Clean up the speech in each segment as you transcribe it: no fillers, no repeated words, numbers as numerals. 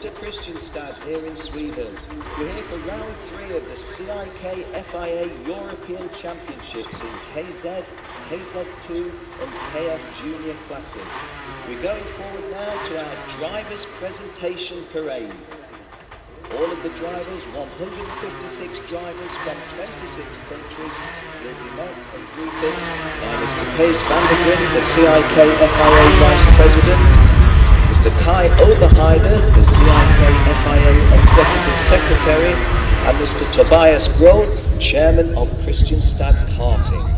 to Kristianstad here in Sweden. We're here for round 3 of the CIK FIA European Championships in KZ, KZ2 and KF Junior classes. We're going forward now to our drivers' presentation parade. All of the drivers, 156 drivers from 26 countries, will be met and greeted by Mr. Kees van der Grim, the CIK FIA Vice President, Mr. Kai Oberheide, the CIK FIA Executive Secretary, and Mr. Tobias Broad, Chairman of Kristianstad Karting.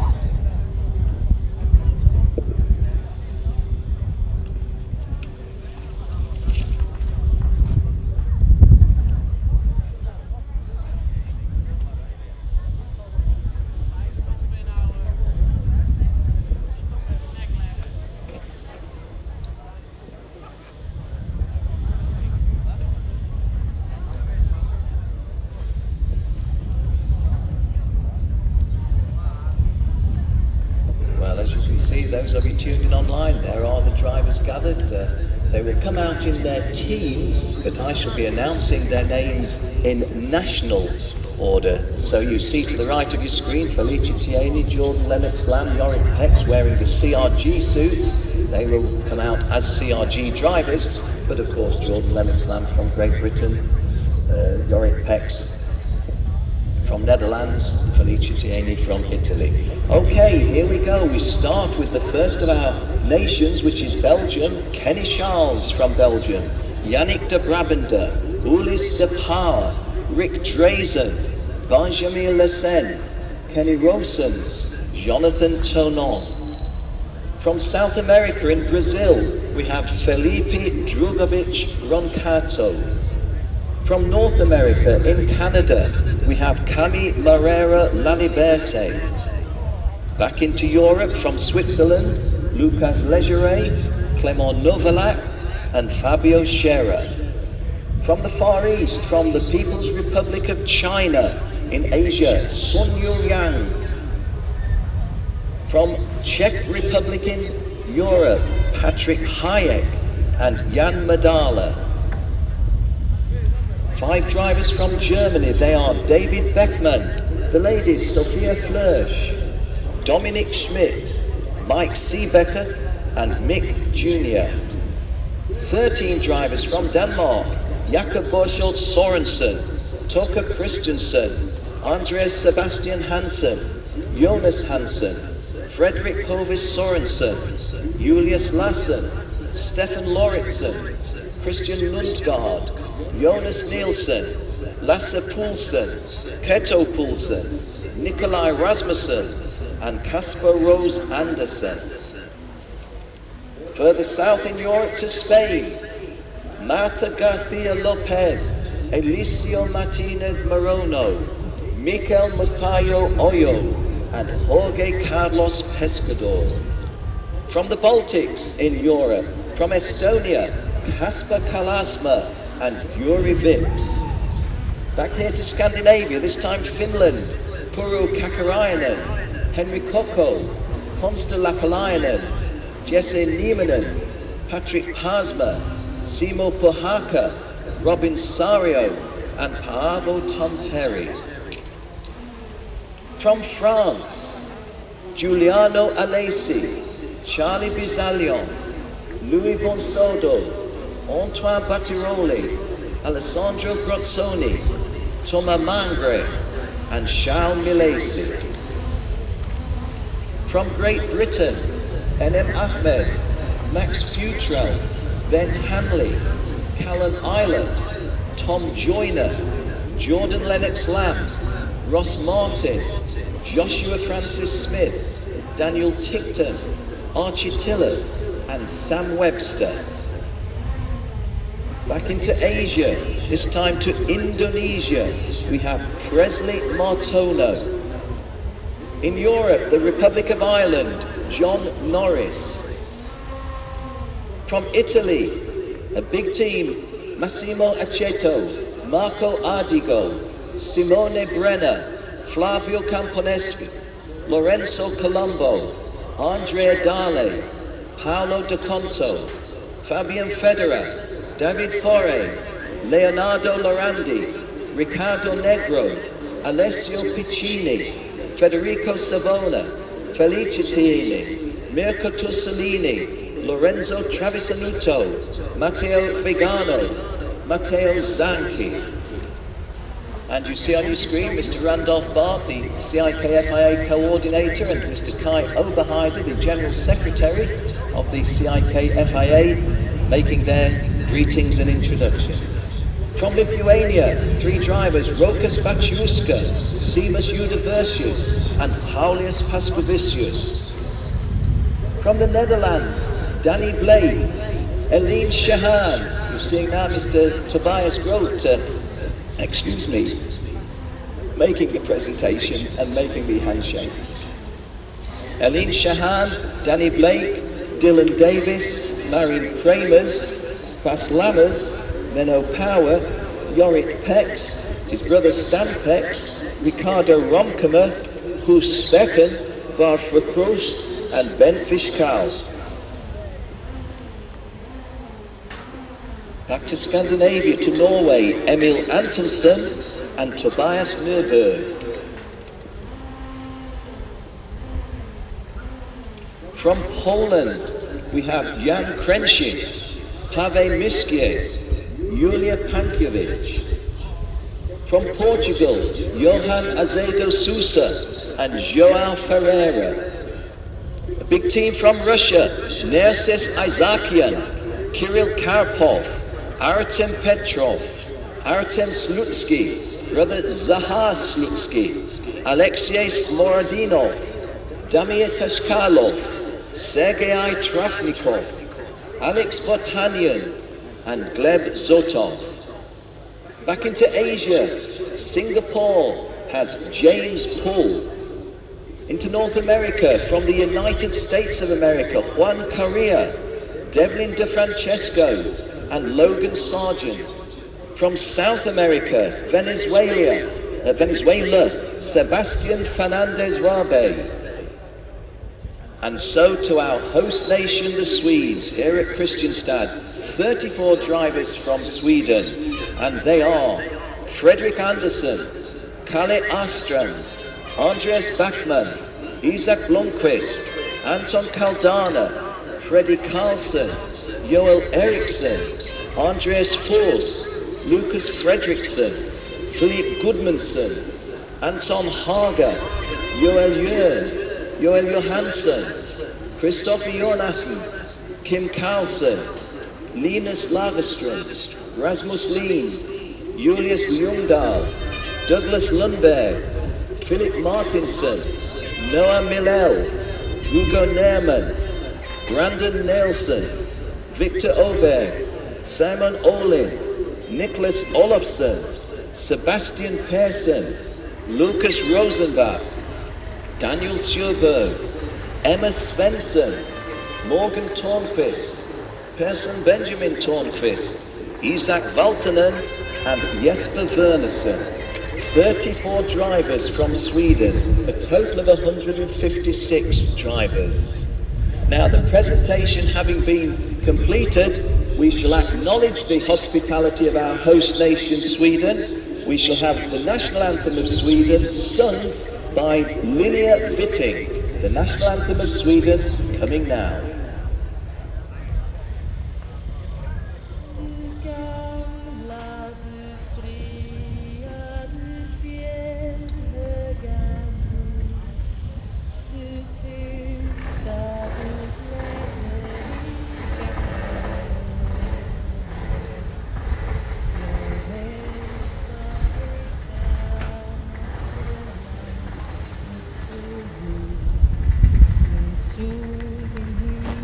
As you can see, those of you tuned in online, there are the drivers gathered. They will come out in their teams, but I shall be announcing their names in national order. So you see to the right of your screen, Felicia Tierney, Jordan Lennox-Lamb, Yorick Pex wearing the CRG suits. They will come out as CRG drivers, but of course Jordan Lennox-Lamb from Great Britain, Yorick Pex from Netherlands, Felicia Tierney from Italy. Okay, here we go. We start with the first of our nations, which is Belgium. Kenny Charles from Belgium, Yannick de Brabender, Ulis de Paar, Rick Drazen, Benjamin Lessen, Kenny Rosens, Jonathan Tonon. From South America, in Brazil, we have Felipe Drugovic Roncato. From North America, in Canada, we have Cami Marrera Laliberte. Back into Europe, from Switzerland, Lucas Legere, Clement Novalak, and Fabio Scherer. From the Far East, from the People's Republic of China, in Asia, Sun Yang. From Czech Republic in Europe, Patrick Hayek and Jan Madala. 5 drivers from Germany. They are David Beckmann, the ladies Sophia Flörsch, Dominic Schmidt, Mike Seebecker and Mick Jr. 13 drivers from Denmark, Jakob Borsholt Sorensen, Toka Christensen, Andreas Sebastian Hansen, Jonas Hansen, Fredrik Hovis Sorensen, Julius Lassen, Stefan Lauritsen, Christian Lundgaard, Jonas Nielsen, Lasse Poulsen, Keto Poulsen, Nikolai Rasmussen, and Kasper Rose Andersen. Further south in Europe to Spain, Marta Garcia Lopez, Eliseo Martinez Morono, Mikel Mustayo Oyo, and Jorge Carlos Pescador. From the Baltics in Europe, from Estonia, Kasper Kalasma and Yuri Vips. Back here to Scandinavia, this time Finland, Puru Kakarainen, Henry Kokko, Konsta Lapalainen, Jesse Niemanen, Patrick Pasma, Simo Pohaka, Robin Sario, and Paavo Tonteri. From France, Giuliano Alesi, Charlie Bizalion, Louis Bonsodo, Antoine Battiroli, Alessandro Grozzoni, Thomas Mangre, and Charles Milesi. From Great Britain, Enem Ahmed, Max Futrell, Ben Hamley, Callan Island, Tom Joyner, Jordan Lennox-Lamb, Ross Martin, Joshua Francis Smith, Daniel Ticton, Archie Tillett, and Sam Webster. Back into Asia, this time to Indonesia, we have Presley Martono. In Europe, the Republic of Ireland, John Norris. From Italy, a big team, Massimo Aceto, Marco Ardigo, Simone Brenner, Flavio Camponeschi, Lorenzo Colombo, Andrea Dale, Paolo De Conto, Fabian Federer, David Foray, Leonardo Lorandi, Riccardo Negro, Alessio Piccini, Federico Savona, Felice Tieni, Mirko Tussolini, Lorenzo Travisanuto, Matteo Vigano, Matteo Zanchi. And you see on your screen Mr. Randolph Bart, the CIK-FIA coordinator, and Mr. Kai Oberheide, the General Secretary of the CIK-FIA, making their greetings and introductions. From Lithuania, 3 drivers, Rokas Bačiuska, Simas Judaversius, and Paulius Pascovicius. From the Netherlands, Danny Blake, Eline Shahan, you're seeing now Mr. Tobias Grote, making the presentation and making the handshake. Eline Shahan, Danny Blake, Dylan Davis, Marion Kramers, Bas Lammers, Menno Power, Yorick Pex, his brother Stan Pex, Ricardo Romkemer, Koos Specken, Bart Verkroos, and Ben Fischkau. Back to Scandinavia, to Norway, Emil Antonsen and Tobias Nürburg. From Poland, we have Jan Krenshin, Paweł Miskiewicz, Julia Pankiewicz. From Portugal, Johan Azedo Sousa and Joao Ferreira. A big team from Russia, Nerses Isakian, Kirill Karpov, Artem Petrov, Artem Slutsky, brother Zahar Slutsky, Alexei Smorodinov, Damir Tashkalov, Sergei Trafnikov, Alex Botanyan, and Gleb Zotov. Back into Asia, Singapore has James Poole. Into North America, from the United States of America, Juan Correa, Devlin DeFrancesco, and Logan Sargent. From South America, Venezuela, Sebastian Fernandez Rabe. And so to our host nation, the Swedes, here at Kristianstad, 34 drivers from Sweden, and they are Fredrik Andersson, Kalle Astrand, Andreas Backman, Isak Blomqvist, Anton Kaldana, Freddy Karlsson, Joel Eriksson, Andreas Fors, Lucas Fredriksson, Philip Gudmundsson, Anton Haga, Joel Jörn, Joel Johansson, Christopher Jonassen, Kim Karlsson, Linus Lagerström, Rasmus Lien, Julius Ljungdahl, Douglas Lundberg, Philip Martinson, Noah Millell, Hugo Nehrmann, Brandon Nelson, Victor Oberg, Simon Olin, Nicholas Olofsson, Sebastian Persson, Lucas Rosenbach, Daniel Sjöberg, Emma Svensson, Morgan Tornqvist, Persson Benjamin Tornqvist, Isak Valtonen, and Jesper Wernersson. 34 drivers from Sweden, a total of 156 drivers. Now, the presentation having been completed, we shall acknowledge the hospitality of our host nation, Sweden. We shall have the national anthem of Sweden sung by Linnea Witting. The national anthem of Sweden coming now. Solen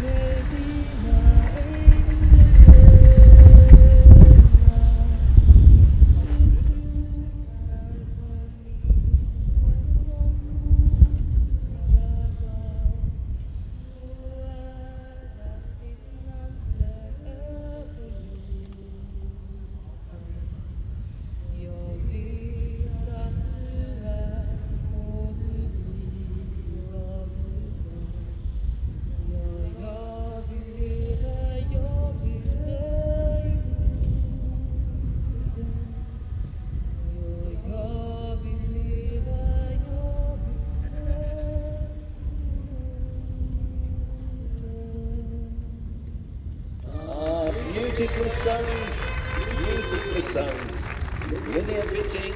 beautifully sung, linear fitting,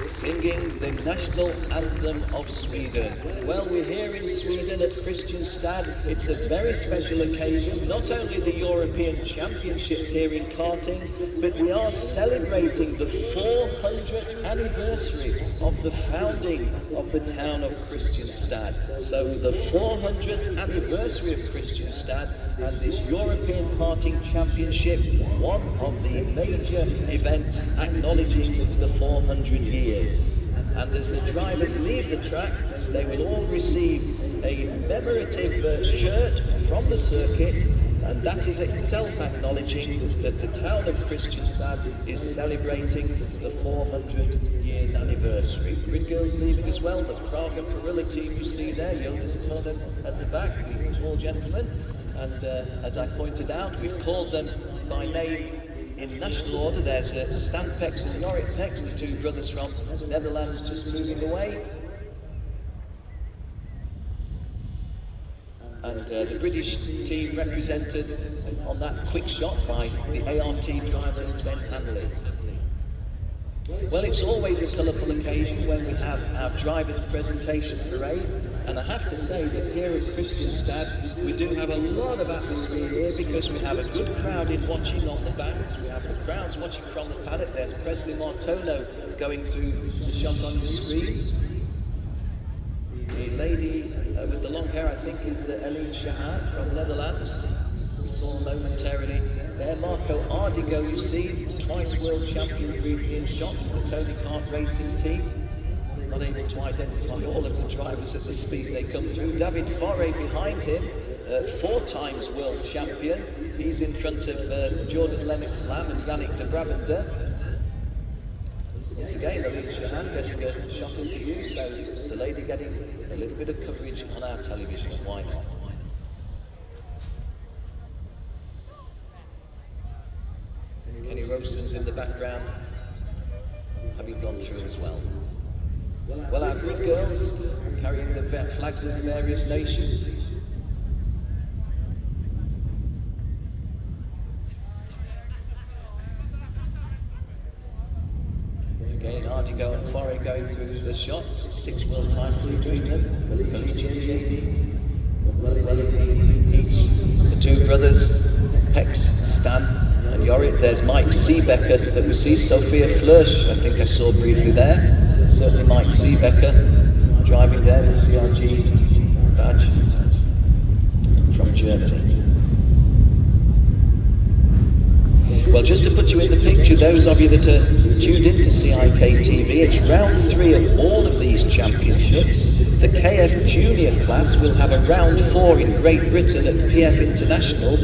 singing the national anthem of Sweden. Well, we're here in Sweden at Kristianstad. It's a very special occasion, not only the European Championships here in karting, but we are celebrating the 400th anniversary of the founding of the town of Kristianstad. So the 400th anniversary of Kristianstad and this European Karting Championship, one of the major events acknowledging the 400 years. And as the drivers leave the track, they will all receive a commemorative shirt from the circuit, and that is itself acknowledging that the town of Kristianstad is celebrating the 400 years anniversary. Grid girls leaving as well, the Praga Carilla team you see there, youngest Tone at the back, the tall gentleman. And as I pointed out, we've called them by name in national order. There's Stan Pex and Jorrit Pex, the two brothers from Netherlands, just moving away. And the British team represented on that quick shot by the ART driver Ben Hanley. Well, it's always a colourful occasion when we have our drivers' presentation parade, and I have to say that here at Kristianstad we do have a lot of atmosphere here because we have a good crowd in watching on the banks, we have the crowds watching from the paddock. There's Presley Martono going through the shot on the screen. The lady with the long hair, I think, is Eline Shahan from Netherlands. We saw momentarily there. Marco Ardigo, you see, twice world champion briefly in shot for the Tony Kart Racing team. Not able to identify all of the drivers at the speed they come through. David Foray behind him, 4 times world champion. He's in front of Jordan Lennox-Lamb and Yannick de Brabander. Once again, Eline Shahan getting a shot into you, so the lady getting a little bit of coverage on our television, why not? Kenny Robson's in the background, having gone through as well. Well, our grid girls carrying the flags of the various nations. Again, Ardigo and Foray going through the shot. 6 world titles between them. The two brothers, Pex, Stan and Jorrit. There's Mike Seebecker that we see. Sophia Flörsch, I think I saw briefly there. Certainly Mike Seebecker driving there, the CRG badge from Germany. Well, just to put you in the picture, those of you that are tuned into CIK TV, it's round 3 of all of these championships. The KF Junior class will have a round 4 in Great Britain at PF International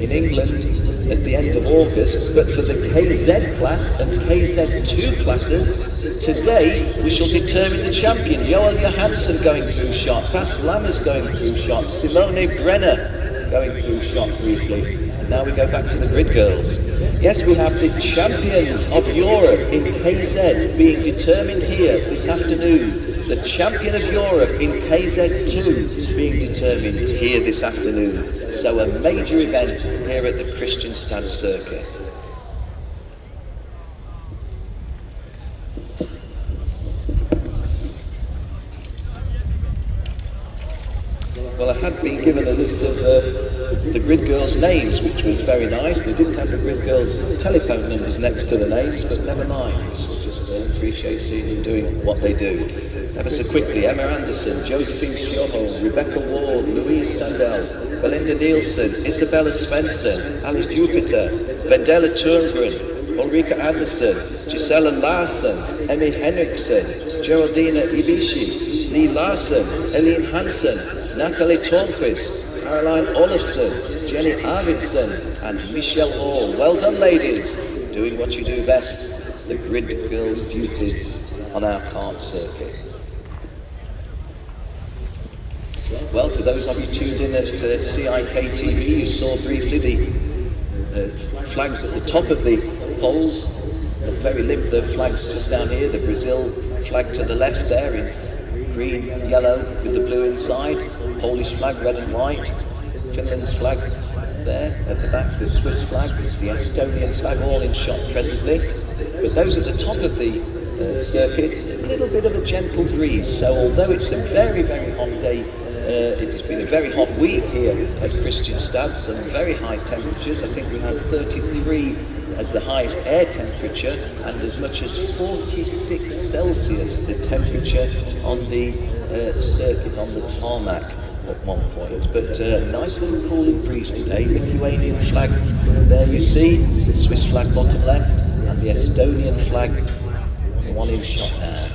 in England at the end of August, but for the KZ class and KZ2 classes, today we shall determine the champion. Joel Johansson going through shot, Bas Lammers going through shot, Simone Brenner going through shot briefly. And now we go back to the grid girls. Yes, we have the champions of Europe in KZ being determined here this afternoon. The champion of Europe in KZ2 being determined here this afternoon. So a major event here at the Kristianstad circuit. Well, I had been given a list of the grid girls' names, which was very nice. They didn't have the grid girls' telephone numbers next to the names, but never mind. Just appreciate seeing them doing what they do. Ever so quickly, Emma Anderson, Josephine Sjöholm, Rebecca Ward, Louise Sandell, Belinda Nielsen, Isabella Svensson, Alice Jupiter, Vendela Turngrun, Ulrika Andersson, Gisela Larsson, Emmy Henriksen, Geraldina Ibishi, Lee Larsson, Eileen Hansen, Natalie Tornquist, Caroline Olofsson, Jenny Arvidsson and Michelle Hall. Well done, ladies, doing what you do best, the grid girls' duties on our kart circuit. Well, to those of you tuned in at CIK TV, you saw briefly the flags at the top of the poles. Very limp, the flags just down here, the Brazil flag to the left there in green, yellow with the blue inside, Polish flag red and white, Finland's flag there at the back, the Swiss flag, the Estonian flag, all in shot presently. But those at the top of the circuit, a little bit of a gentle breeze. So although it's a very, very hot day, it has been a very hot week here at Kristianstad, some very high temperatures. I think we had 33 as the highest air temperature and as much as 46 Celsius the temperature on the circuit, on the tarmac at one point. But nice little cooling breeze today. Lithuanian flag there you see, the Swiss flag bottom left, and the Estonian flag, the one in shot now.